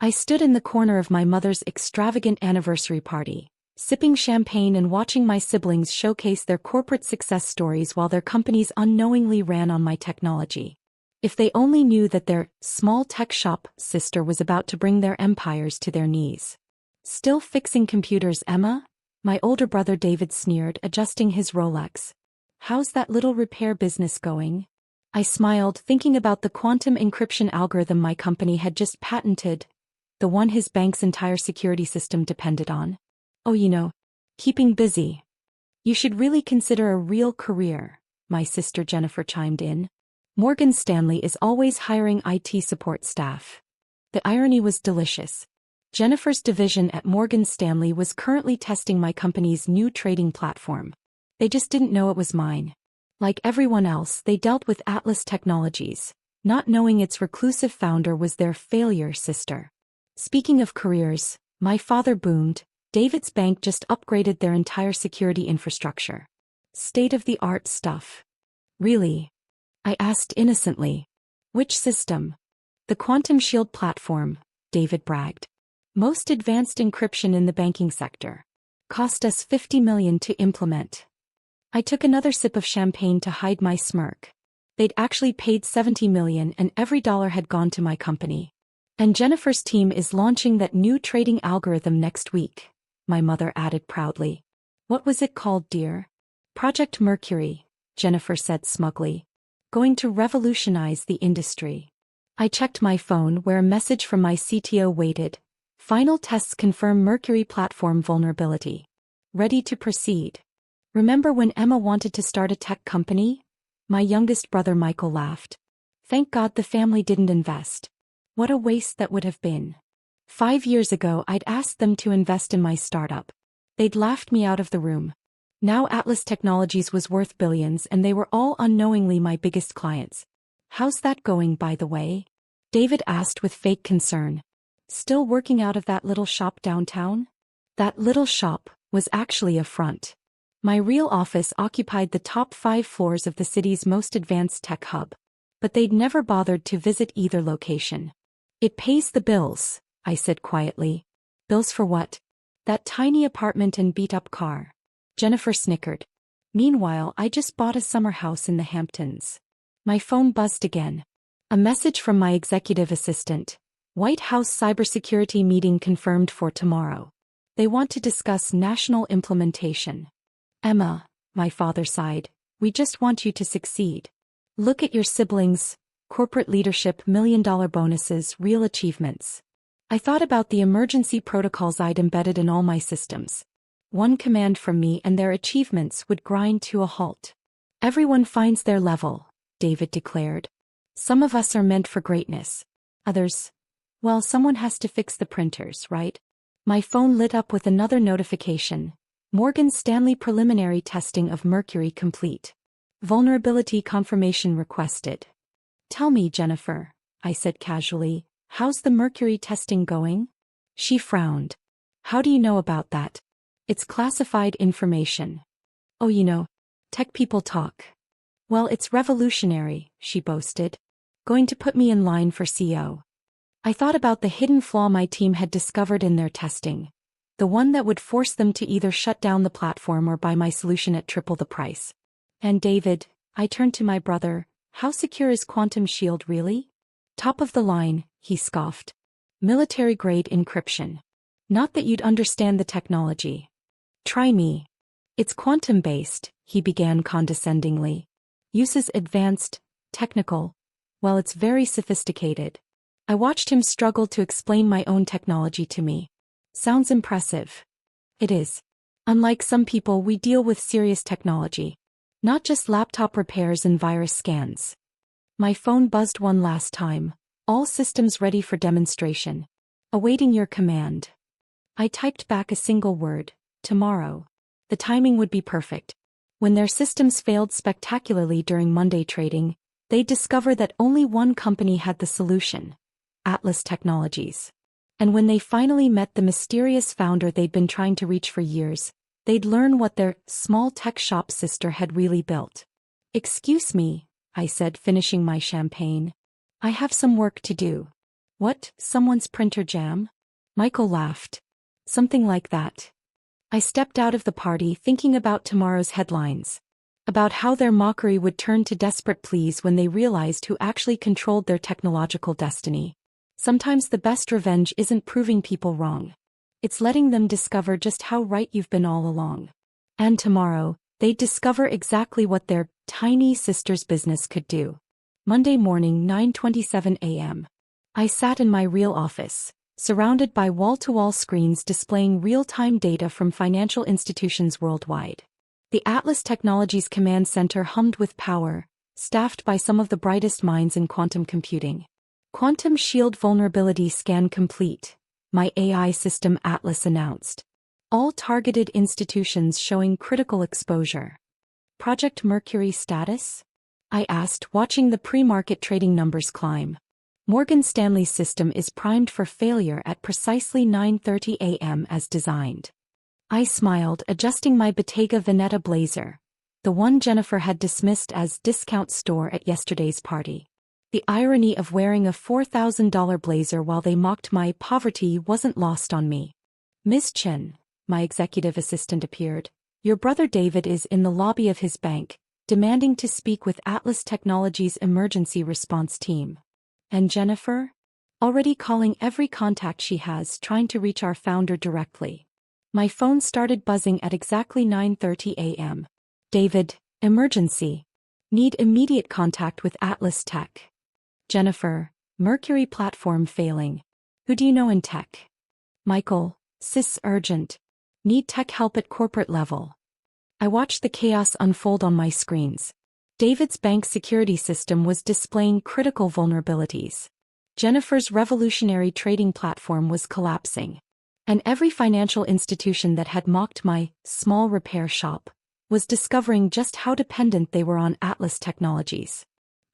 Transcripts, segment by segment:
I stood in the corner of my mother's extravagant anniversary party, sipping champagne and watching my siblings showcase their corporate success stories while their companies unknowingly ran on my technology. If they only knew that their small tech shop sister was about to bring their empires to their knees. Still fixing computers, Emma? My older brother David sneered, adjusting his Rolex. How's that little repair business going? I smiled, thinking about the quantum encryption algorithm my company had just patented, the one his bank's entire security system depended on. Oh, keeping busy. You should really consider a real career, my sister Jennifer chimed in. Morgan Stanley is always hiring IT support staff. The irony was delicious. Jennifer's division at Morgan Stanley was currently testing my company's new trading platform. They just didn't know it was mine. Like everyone else, they dealt with Atlas Technologies, not knowing its reclusive founder was their failure sister. Speaking of careers, my father boomed. David's bank just upgraded their entire security infrastructure. State-of-the-art stuff. Really? I asked innocently. Which system? The Quantum Shield platform, David bragged. Most advanced encryption in the banking sector. Cost us $50 million to implement. I took another sip of champagne to hide my smirk. They'd actually paid $70 million and every dollar had gone to my company. And Jennifer's team is launching that new trading algorithm next week, my mother added proudly. What was it called, dear? Project Mercury, Jennifer said smugly. Going to revolutionize the industry. I checked my phone where a message from my CTO waited. Final tests confirm Mercury platform vulnerability. Ready to proceed. Remember when Emma wanted to start a tech company? My youngest brother Michael laughed. Thank God the family didn't invest. What a waste that would have been. 5 years ago I'd asked them to invest in my startup. They'd laughed me out of the room. Now Atlas Technologies was worth billions and they were all unknowingly my biggest clients. How's that going, by the way? David asked with fake concern. Still working out of that little shop downtown? That little shop was actually a front. My real office occupied the top 5 floors of the city's most advanced tech hub. But they'd never bothered to visit either location. It pays the bills, I said quietly. Bills for what? That tiny apartment and beat-up car. Jennifer snickered. Meanwhile, I just bought a summer house in the Hamptons. My phone buzzed again. A message from my executive assistant. White House cybersecurity meeting confirmed for tomorrow. They want to discuss national implementation. Emma, my father sighed, we just want you to succeed. Look at your siblings, corporate leadership, million-dollar bonuses, real achievements. I thought about the emergency protocols I'd embedded in all my systems. One command from me and their achievements would grind to a halt. Everyone finds their level, David declared. Some of us are meant for greatness. Others, well, someone has to fix the printers, right? My phone lit up with another notification. Morgan Stanley preliminary testing of Mercury complete. Vulnerability confirmation requested. Tell me, Jennifer, I said casually, how's the Mercury testing going? She frowned. How do you know about that? It's classified information. Oh, tech people talk. Well, it's revolutionary, she boasted. Going to put me in line for CEO. I thought about the hidden flaw my team had discovered in their testing. The one that would force them to either shut down the platform or buy my solution at triple the price. And David, I turned to my brother, how secure is Quantum Shield really? Top of the line, he scoffed. Military-grade encryption. Not that you'd understand the technology. Try me. It's quantum-based, he began condescendingly. Uses advanced, technical. Well, it's very sophisticated. I watched him struggle to explain my own technology to me. Sounds impressive. It is. Unlike some people, we deal with serious technology. Not just laptop repairs and virus scans. My phone buzzed one last time. All systems ready for demonstration. Awaiting your command. I typed back a single word. Tomorrow. The timing would be perfect. When their systems failed spectacularly during Monday trading, they'd discover that only one company had the solution. Atlas Technologies. And when they finally met the mysterious founder they'd been trying to reach for years, they'd learn what their small tech shop sister had really built. Excuse me, I said, finishing my champagne. I have some work to do. What, someone's printer jam? Michael laughed. Something like that. I stepped out of the party thinking about tomorrow's headlines. About how their mockery would turn to desperate pleas when they realized who actually controlled their technological destiny. Sometimes the best revenge isn't proving people wrong. It's letting them discover just how right you've been all along. And tomorrow, they'd discover exactly what their tiny sister's business could do. Monday morning, 9:27 a.m. I sat in my real office, surrounded by wall-to-wall screens displaying real-time data from financial institutions worldwide. The Atlas Technologies Command Center hummed with power, staffed by some of the brightest minds in quantum computing. Quantum Shield vulnerability scan complete, my AI system Atlas announced. All targeted institutions showing critical exposure. Project Mercury status? I asked, watching the pre-market trading numbers climb. Morgan Stanley's system is primed for failure at precisely 9:30 a.m. as designed. I smiled, adjusting my Bottega Veneta blazer, the one Jennifer had dismissed as discount store at yesterday's party. The irony of wearing a $4,000 blazer while they mocked my poverty wasn't lost on me. Ms. Chen, my executive assistant appeared. Your brother David is in the lobby of his bank, demanding to speak with Atlas Technologies' emergency response team. And Jennifer? Already calling every contact she has, trying to reach our founder directly. My phone started buzzing at exactly 9:30 a.m. David, emergency. Need immediate contact with Atlas Tech. Jennifer, Mercury platform failing. Who do you know in tech? Michael, sys urgent. Need tech help at corporate level. I watched the chaos unfold on my screens. David's bank security system was displaying critical vulnerabilities. Jennifer's revolutionary trading platform was collapsing. And every financial institution that had mocked my small repair shop was discovering just how dependent they were on Atlas Technologies.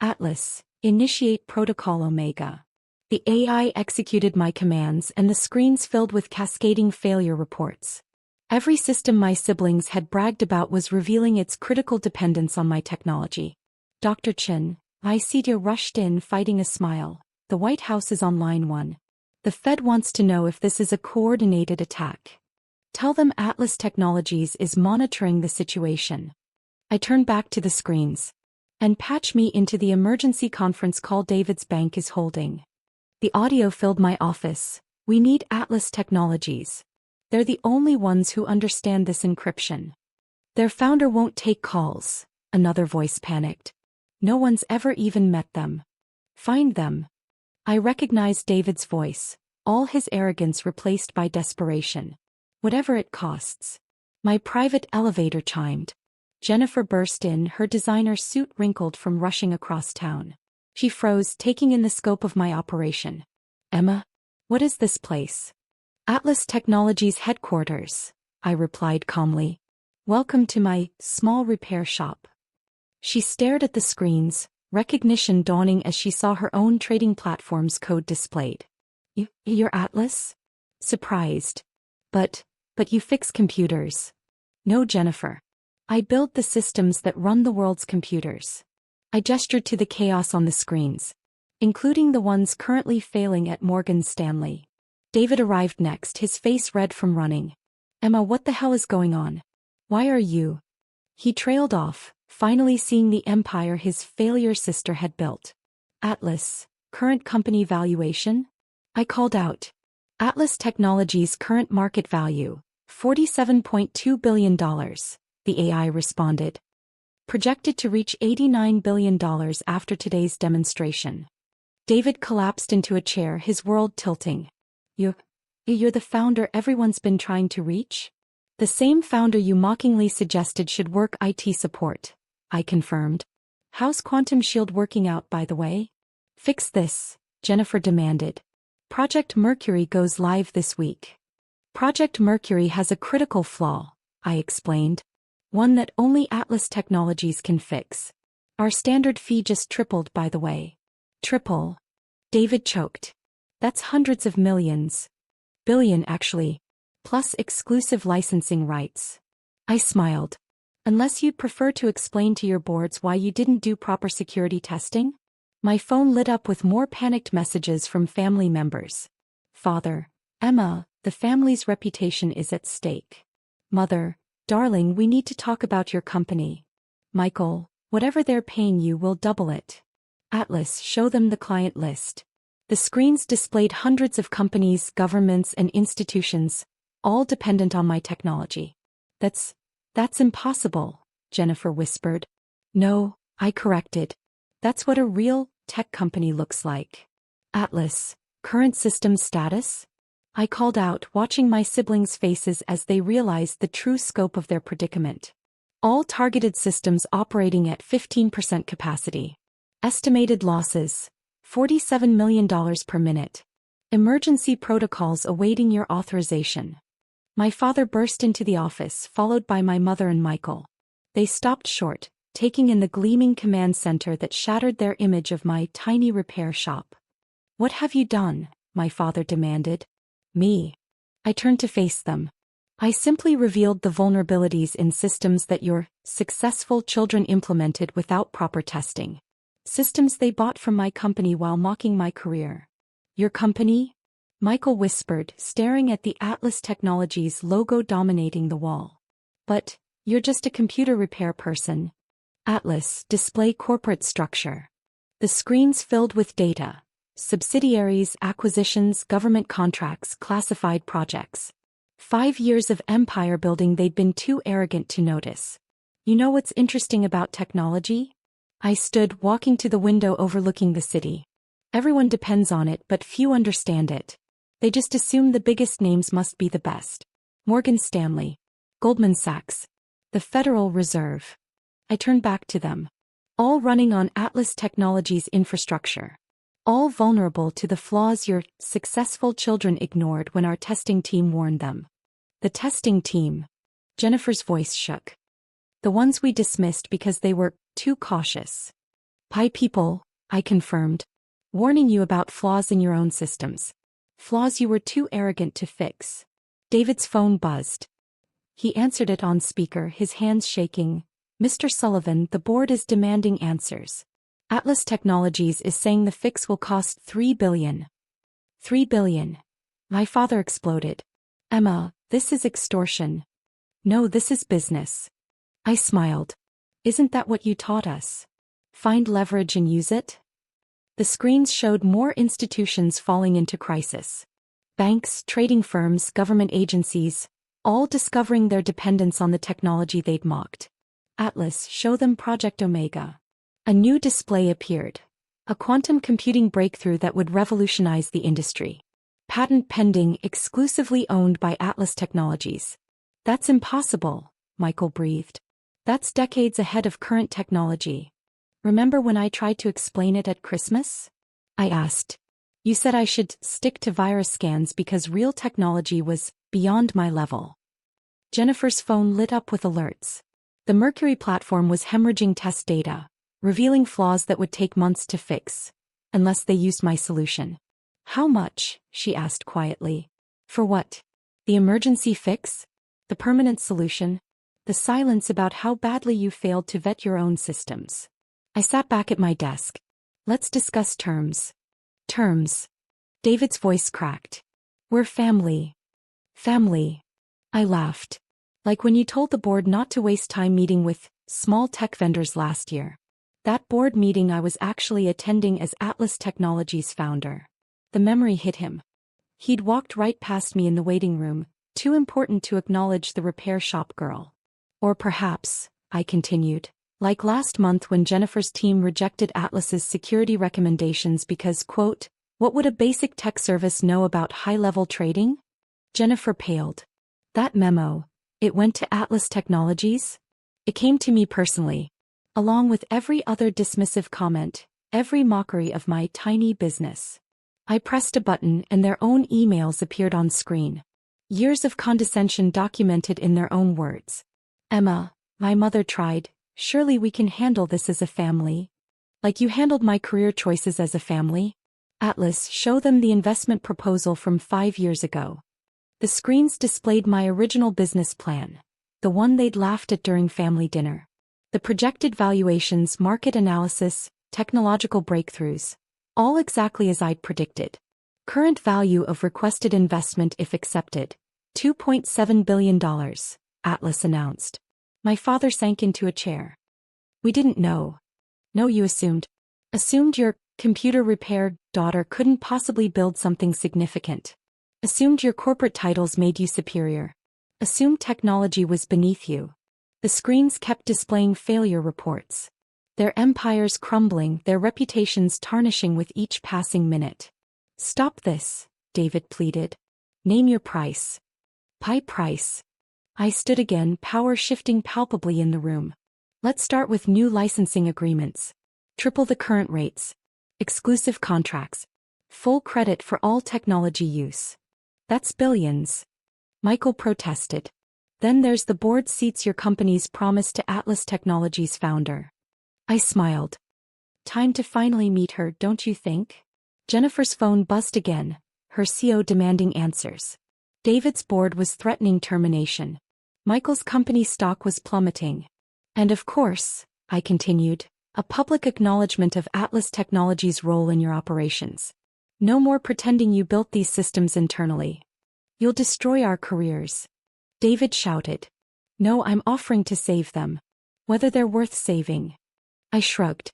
Atlas, initiate protocol Omega. The AI executed my commands and the screens filled with cascading failure reports. Every system my siblings had bragged about was revealing its critical dependence on my technology. Dr. Chen, I see you rushed in fighting a smile. The White House is on line 1. The Fed wants to know if this is a coordinated attack. Tell them Atlas Technologies is monitoring the situation. I turn back to the screens. And patch me into the emergency conference call David's bank is holding. The audio filled my office. We need Atlas Technologies. They're the only ones who understand this encryption. Their founder won't take calls, another voice panicked. No one's ever even met them. Find them. I recognized David's voice, all his arrogance replaced by desperation. Whatever it costs. My private elevator chimed. Jennifer burst in, her designer suit wrinkled from rushing across town. She froze, taking in the scope of my operation. Emma, what is this place? Atlas Technologies headquarters, I replied calmly. Welcome to my small repair shop. She stared at the screens, recognition dawning as she saw her own trading platform's code displayed. You're Atlas? Surprised. But you fix computers. No, Jennifer. I build the systems that run the world's computers. I gestured to the chaos on the screens, including the ones currently failing at Morgan Stanley. David arrived next, his face red from running. Emma, what the hell is going on? Why are you? He trailed off, finally seeing the empire his failure sister had built. Atlas, current company valuation? I called out. Atlas Technologies' current market value, $47.2 billion, the AI responded. Projected to reach $89 billion after today's demonstration. David collapsed into a chair, his world tilting. You're the founder everyone's been trying to reach? The same founder you mockingly suggested should work IT support, I confirmed. How's Quantum Shield working out, by the way? Fix this, Jennifer demanded. Project Mercury goes live this week. Project Mercury has a critical flaw, I explained. One that only Atlas Technologies can fix. Our standard fee just tripled, by the way. Triple? David choked. That's hundreds of millions. Billion, actually. Plus exclusive licensing rights. I smiled. Unless you'd prefer to explain to your boards why you didn't do proper security testing? My phone lit up with more panicked messages from family members. Father, Emma, the family's reputation is at stake. Mother, darling, we need to talk about your company. Michael, whatever they're paying you, we'll double it. Atlas, show them the client list. The screens displayed hundreds of companies, governments, and institutions, all dependent on my technology. That's impossible, Jennifer whispered. No, I corrected. That's what a real tech company looks like. Atlas, current system status? I called out, watching my siblings' faces as they realized the true scope of their predicament. All targeted systems operating at 15% capacity. Estimated losses, $47 million per minute. Emergency protocols awaiting your authorization. My father burst into the office, followed by my mother and Michael. They stopped short, taking in the gleaming command center that shattered their image of my tiny repair shop. What have you done? My father demanded. Me. I turned to face them. I simply revealed the vulnerabilities in systems that your successful children implemented without proper testing. Systems they bought from my company while mocking my career. Your company? Michael whispered, staring at the Atlas Technologies logo dominating the wall. But, you're just a computer repair person. Atlas, display corporate structure. The screens filled with data. Subsidiaries, acquisitions, government contracts, classified projects. 5 years of empire building they'd been too arrogant to notice. You know what's interesting about technology? I stood, walking to the window overlooking the city. Everyone depends on it, but few understand it. They just assume the biggest names must be the best. Morgan Stanley. Goldman Sachs. The Federal Reserve. I turned back to them. All running on Atlas Technologies infrastructure. All vulnerable to the flaws your successful children ignored when our testing team warned them. The testing team. Jennifer's voice shook. The ones we dismissed because they were too cautious. Pi people, I confirmed. Warning you about flaws in your own systems. Flaws you were too arrogant to fix. David's phone buzzed. He answered it on speaker, his hands shaking. Mr. Sullivan, the board is demanding answers. Atlas Technologies is saying the fix will cost $3 billion. $3 billion. My father exploded. Emma, this is extortion. No, this is business. I smiled. Isn't that what you taught us? Find leverage and use it? The screens showed more institutions falling into crisis. Banks, trading firms, government agencies, all discovering their dependence on the technology they'd mocked. Atlas, show them Project Omega. A new display appeared. A quantum computing breakthrough that would revolutionize the industry. Patent pending, exclusively owned by Atlas Technologies. That's impossible, Michael breathed. That's decades ahead of current technology. Remember when I tried to explain it at Christmas? I asked. You said I should stick to virus scans because real technology was beyond my level. Jennifer's phone lit up with alerts. The Mercury platform was hemorrhaging test data, revealing flaws that would take months to fix, unless they used my solution. How much? She asked quietly. For what? The emergency fix? The permanent solution? The silence about how badly you failed to vet your own systems. I sat back at my desk. Let's discuss terms. Terms. David's voice cracked. We're family. Family. I laughed. Like when you told the board not to waste time meeting with small tech vendors last year. That board meeting I was actually attending as Atlas Technologies founder. The memory hit him. He'd walked right past me in the waiting room, too important to acknowledge the repair shop girl. Or perhaps, I continued, like last month when Jennifer's team rejected Atlas's security recommendations because, quote, what would a basic tech service know about high-level trading? Jennifer paled. That memo, it went to Atlas Technologies? It came to me personally, along with every other dismissive comment, every mockery of my tiny business. I pressed a button and their own emails appeared on screen. Years of condescension documented in their own words. Emma, my mother tried, surely we can handle this as a family. Like you handled my career choices as a family. Atlas, show them the investment proposal from 5 years ago. The screens displayed my original business plan, the one they'd laughed at during family dinner. The projected valuations, market analysis, technological breakthroughs. All exactly as I'd predicted. Current value of requested investment if accepted. $2.7 billion, Atlas announced. My father sank into a chair. We didn't know. No, you assumed. Assumed your computer repair daughter couldn't possibly build something significant. Assumed your corporate titles made you superior. Assumed technology was beneath you. The screens kept displaying failure reports. Their empires crumbling, their reputations tarnishing with each passing minute. Stop this, David pleaded. Name your price. Price. I stood again, power shifting palpably in the room. Let's start with new licensing agreements. Triple the current rates. Exclusive contracts. Full credit for all technology use. That's billions. Michael protested. Then there's the board seats your company's promise to Atlas Technologies founder. I smiled. Time to finally meet her, don't you think? Jennifer's phone buzzed again, her CO demanding answers. David's board was threatening termination. Michael's company stock was plummeting. And of course, I continued, a public acknowledgement of Atlas Technologies' role in your operations. No more pretending you built these systems internally. You'll destroy our careers. David shouted. No, I'm offering to save them. Whether they're worth saving. I shrugged.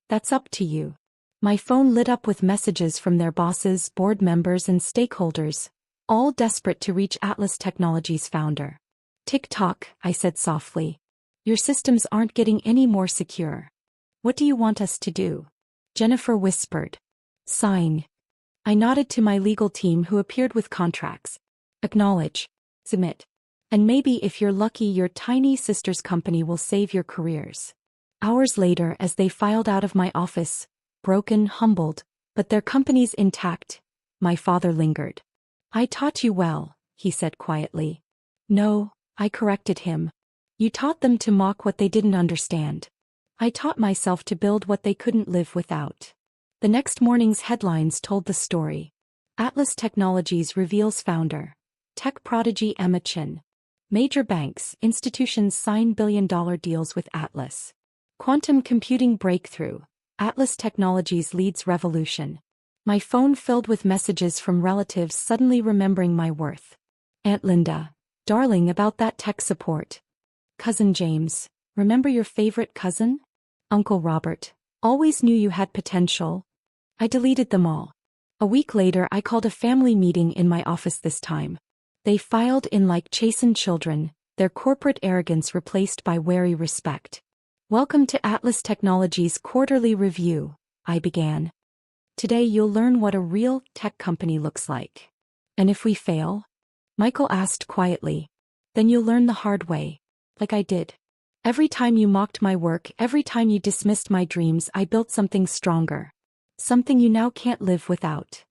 That's up to you. My phone lit up with messages from their bosses, board members, and stakeholders, all desperate to reach Atlas Technologies' founder. Tick-tock, I said softly. Your systems aren't getting any more secure. What do you want us to do? Jennifer whispered. Sign. I nodded to my legal team who appeared with contracts. Acknowledge. Submit. And maybe if you're lucky your tiny sister's company will save your careers. Hours later as they filed out of my office, broken, humbled, but their companies intact, my father lingered. I taught you well, he said quietly. No, I corrected him. You taught them to mock what they didn't understand. I taught myself to build what they couldn't live without. The next morning's headlines told the story. Atlas Technologies reveals founder. Tech prodigy Emma Chin. Major banks, institutions sign billion-dollar deals with Atlas. Quantum computing breakthrough. Atlas Technologies leads revolution. My phone filled with messages from relatives suddenly remembering my worth. Aunt Linda. Darling, about that tech support. Cousin James. Remember your favorite cousin? Uncle Robert. Always knew you had potential. I deleted them all. A week later I called a family meeting in my office this time. They filed in like chastened children, their corporate arrogance replaced by wary respect. Welcome to Atlas Technologies Quarterly Review, I began. Today you'll learn what a real tech company looks like. And if we fail? Michael asked quietly. Then you'll learn the hard way, like I did. Every time you mocked my work, every time you dismissed my dreams, I built something stronger. Something you now can't live without.